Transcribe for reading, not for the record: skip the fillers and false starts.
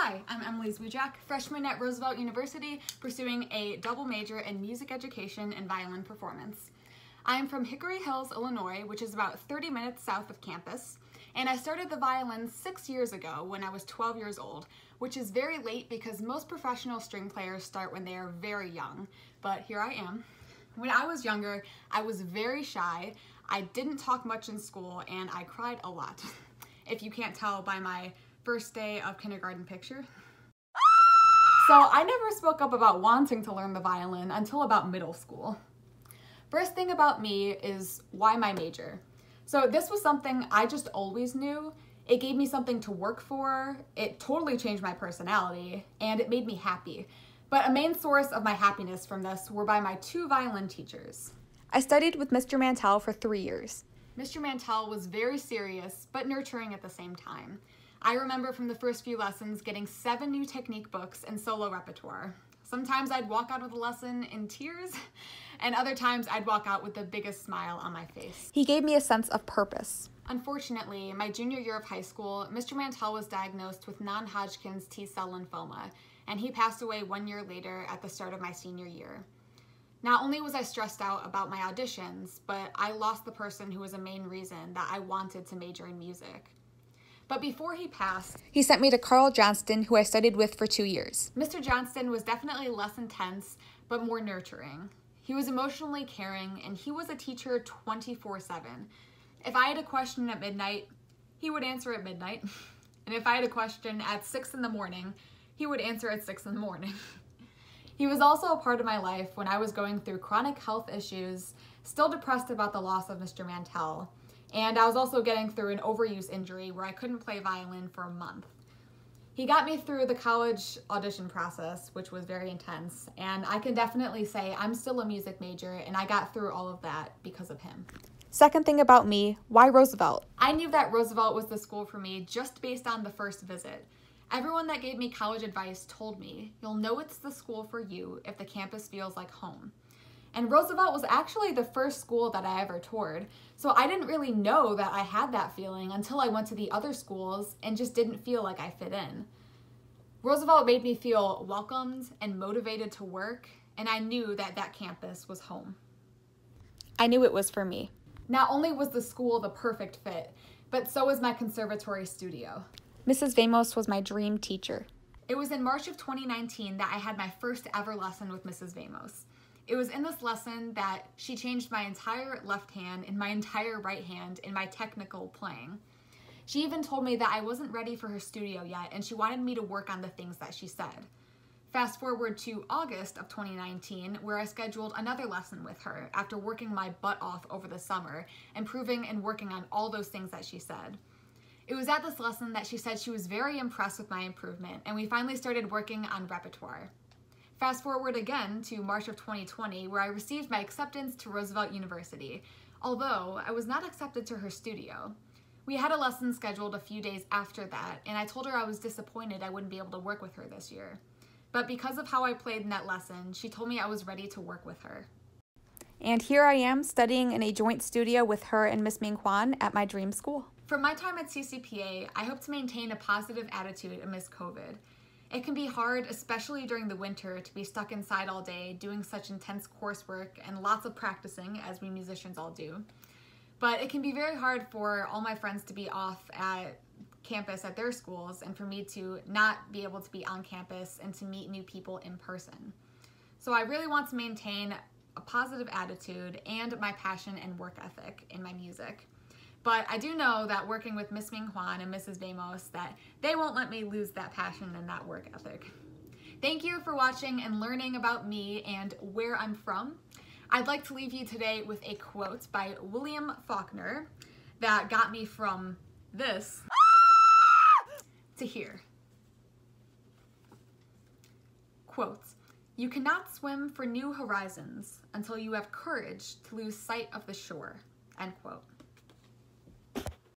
Hi, I'm Emily Zwijak, freshman at Roosevelt University, pursuing a double major in music education and violin performance. I am from Hickory Hills, Illinois, which is about 30 minutes south of campus, and I started the violin 6 years ago when I was 12 years old, which is very late because most professional string players start when they are very young, but here I am. When I was younger, I was very shy, I didn't talk much in school, and I cried a lot. If you can't tell by my first day of kindergarten picture. So I never spoke up about wanting to learn the violin until about middle school. First thing about me is why my major. So this was something I just always knew. It gave me something to work for, it totally changed my personality, and it made me happy. But a main source of my happiness from this were by my 2 violin teachers. I studied with Mr. Mantell for 3 years. Mr. Mantell was very serious, but nurturing at the same time. I remember from the first few lessons getting 7 new technique books and solo repertoire. Sometimes I'd walk out of the lesson in tears, and other times I'd walk out with the biggest smile on my face. He gave me a sense of purpose. Unfortunately, my junior year of high school, Mr. Mantell was diagnosed with non-Hodgkin's T-cell lymphoma, and he passed away 1 year later at the start of my senior year. Not only was I stressed out about my auditions, but I lost the person who was a main reason that I wanted to major in music. But before he passed, he sent me to Carl Johnston, who I studied with for 2 years. Mr. Johnston was definitely less intense, but more nurturing. He was emotionally caring, and he was a teacher 24/7. If I had a question at midnight, he would answer at midnight. And if I had a question at 6 in the morning, he would answer at 6 in the morning. He was also a part of my life when I was going through chronic health issues, still depressed about the loss of Mr. Mantell. And I was also getting through an overuse injury where I couldn't play violin for a month. He got me through the college audition process, which was very intense, and I can definitely say I'm still a music major, and I got through all of that because of him. Second thing about me, why Roosevelt? I knew that Roosevelt was the school for me just based on the first visit. Everyone that gave me college advice told me, you'll know it's the school for you if the campus feels like home. And Roosevelt was actually the first school that I ever toured, so I didn't really know that I had that feeling until I went to the other schools and just didn't feel like I fit in. Roosevelt made me feel welcomed and motivated to work, and I knew that that campus was home. I knew it was for me. Not only was the school the perfect fit, but so was my conservatory studio. Mrs. Vamos was my dream teacher. It was in March of 2019 that I had my first ever lesson with Mrs. Vamos. It was in this lesson that she changed my entire left hand and my entire right hand in my technical playing. She even told me that I wasn't ready for her studio yet, and she wanted me to work on the things that she said. Fast forward to August of 2019, where I scheduled another lesson with her after working my butt off over the summer, improving and working on all those things that she said. It was at this lesson that she said she was very impressed with my improvement, and we finally started working on repertoire. Fast forward again to March of 2020, where I received my acceptance to Roosevelt University, although I was not accepted to her studio. We had a lesson scheduled a few days after that, and I told her I was disappointed I wouldn't be able to work with her this year. But because of how I played in that lesson, she told me I was ready to work with her. And here I am studying in a joint studio with her and Miss Ming Kwan at my dream school. From my time at CCPA, I hope to maintain a positive attitude amidst COVID. It can be hard, especially during the winter, to be stuck inside all day doing such intense coursework and lots of practicing, as we musicians all do. But it can be very hard for all my friends to be off at campus at their schools and for me to not be able to be on campus and to meet new people in person. So I really want to maintain a positive attitude and my passion and work ethic in my music. But I do know that working with Miss Ming Kwan and Mrs. Vamos, that they won't let me lose that passion and that work ethic. Thank you for watching and learning about me and where I'm from. I'd like to leave you today with a quote by William Faulkner that got me from this to here. Quote, "You cannot swim for new horizons until you have courage to lose sight of the shore." End quote.